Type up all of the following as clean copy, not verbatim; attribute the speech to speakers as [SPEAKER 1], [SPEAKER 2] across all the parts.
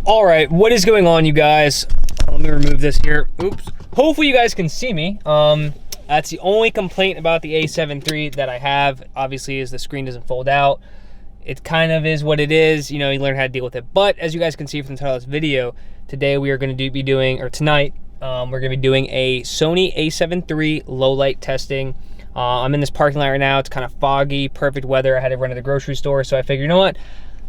[SPEAKER 1] All right, what is going on, you guys? Let me remove this here. Oops. Hopefully you guys can see me. That's the only complaint about the A7 III that I have, obviously, is the screen doesn't fold out. It kind of is what it is. You know, you learn how to deal with it. But as you guys can see from the title of this video, today we are going to be doing, or tonight, we're going to be doing a Sony A7 III low light testing. I'm in this parking lot right now. It's kind of foggy, perfect weather. I had to run to the grocery store, so I figured, you know what?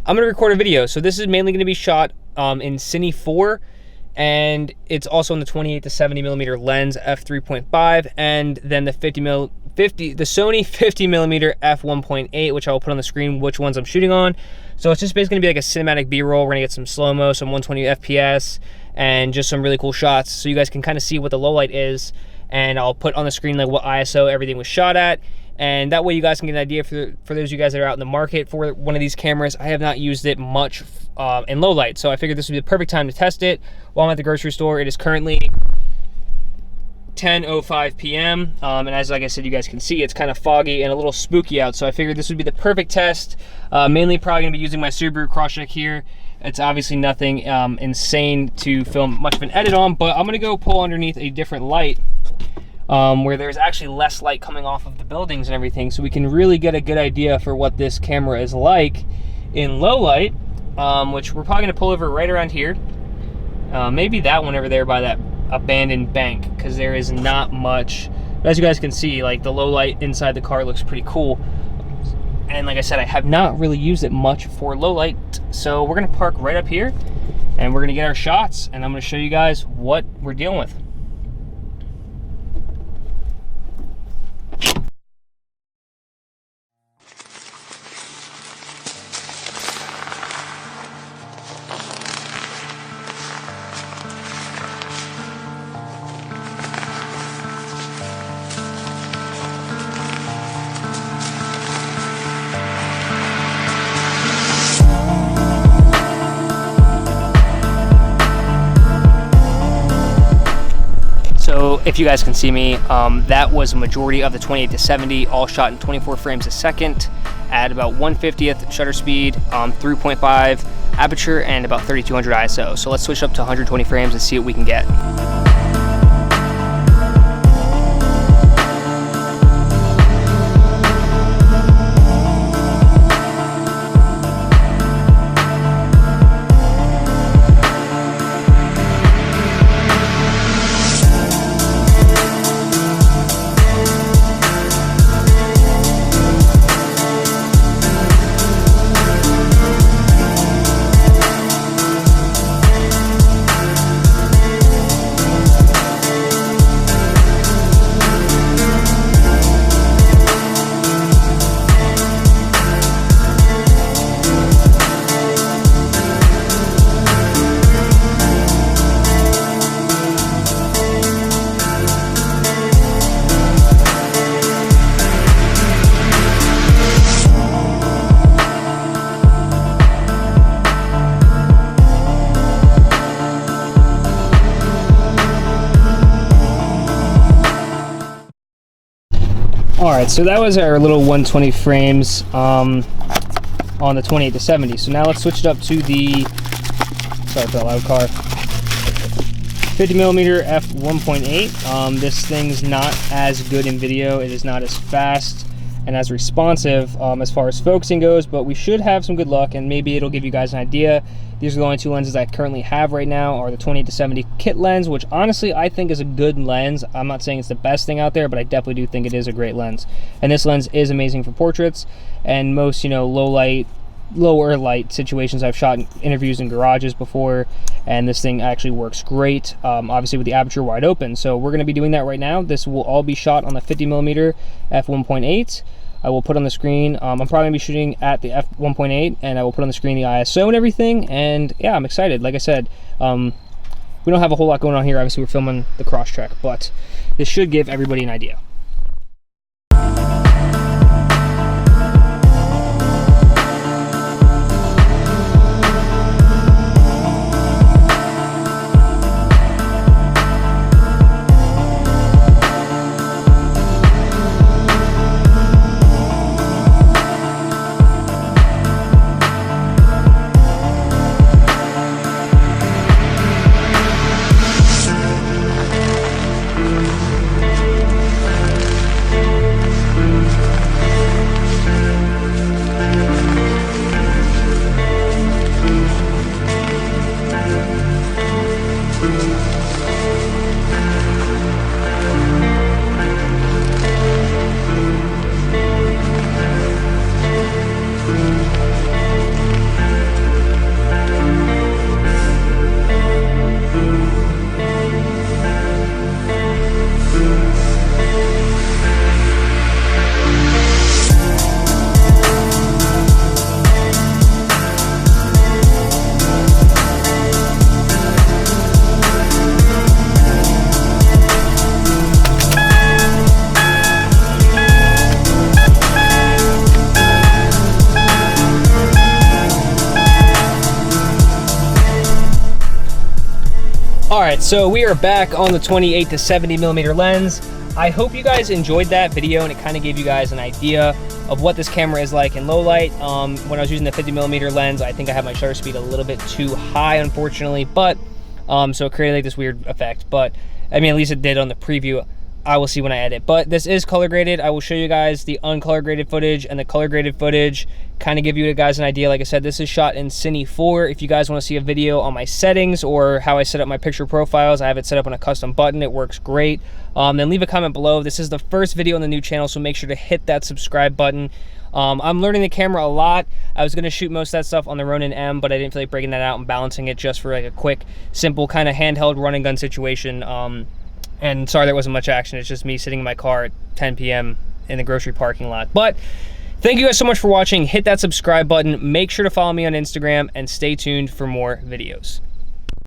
[SPEAKER 1] I'm going to record a video. So this is mainly going to be shot in Cine 4, and it's also in the 28 to 70 millimeter lens f3.5, and then the the Sony 50 millimeter f1.8, which I will put on the screen which ones I'm shooting on. So it's just basically gonna be like a cinematic B-roll. We're gonna get some slow-mo, some 120 FPS, and just some really cool shots, so you guys can kind of see what the low light is, and I'll put on the screen like what ISO everything was shot at. And that way you guys can get an idea for those of you guys that are out in the market for one of these cameras. I have not used it much in low light, so I figured this would be the perfect time to test it while I'm at the grocery store. It is currently 10:05 p.m. And like I said, you guys can see it's kind of foggy and a little spooky out, so I figured this would be the perfect test. Mainly probably going to be using my Subaru cross-check here. It's obviously nothing insane to film much of an edit on, but I'm going to go pull underneath a different light where there's actually less light coming off of the buildings and everything, so we can really get a good idea for what this camera is like in low light, which we're probably going to pull over right around here. Maybe that one over there by that abandoned bank, because there is not much. But as you guys can see, like the low light inside the car looks pretty cool. And like I said, I have not really used it much for low light, so we're going to park right up here and we're going to get our shots, and I'm going to show you guys what we're dealing with. So if you guys can see me, that was a majority of the 28 to 70, all shot in 24 frames a second at about 1/50th shutter speed, 3.5 aperture, and about 3200 ISO. So let's switch up to 120 frames and see what we can get. Alright, so that was our little 120 frames on the 28 to 70. So now let's switch it up to the, sorry for that loud car, 50 millimeter f1.8. This thing's not as good in video. It is not as fast and as responsive as far as focusing goes, but we should have some good luck, and maybe it'll give you guys an idea. These are the only two lenses I currently have right now, are the 28 to 70 kit lens, which honestly I think is a good lens. I'm not saying it's the best thing out there, but I definitely do think it is a great lens. And this lens is amazing for portraits and most, you know, lower light situations. I've shot interviews in garages before, and this thing actually works great, obviously with the aperture wide open. So we're going to be doing that right now. This will all be shot on the 50 millimeter f1.8. I will put on the screen, I'm probably going to be shooting at the f1.8, and I will put on the screen the ISO and everything, and yeah, I'm excited. Like I said, we don't have a whole lot going on here. Obviously we're filming the cross-track, but this should give everybody an idea. All right, so we are back on the 28 to 70 millimeter lens. I hope you guys enjoyed that video and it kind of gave you guys an idea of what this camera is like in low light. When I was using the 50 millimeter lens, I think I had my shutter speed a little bit too high, unfortunately, but so it created like this weird effect. But I mean, at least it did on the preview. I will see when I edit, but this is color graded. I will show you guys the uncolor graded footage and the color graded footage, kind of give you guys an idea. Like I said, this is shot in Cine 4. If you guys want to see a video on my settings or how I set up my picture profiles, I have it set up on a custom button. It works great. Then leave a comment below. This is the first video on the new channel, so make sure to hit that subscribe button. I'm learning the camera a lot. I was going to shoot most of that stuff on the Ronin M, but I didn't feel like breaking that out and balancing it just for like a quick, simple kind of handheld run and gun situation. And sorry there wasn't much action. It's just me sitting in my car at 10 p.m. in the grocery parking lot. But thank you guys so much for watching. Hit that subscribe button. Make sure to follow me on Instagram and stay tuned for more videos.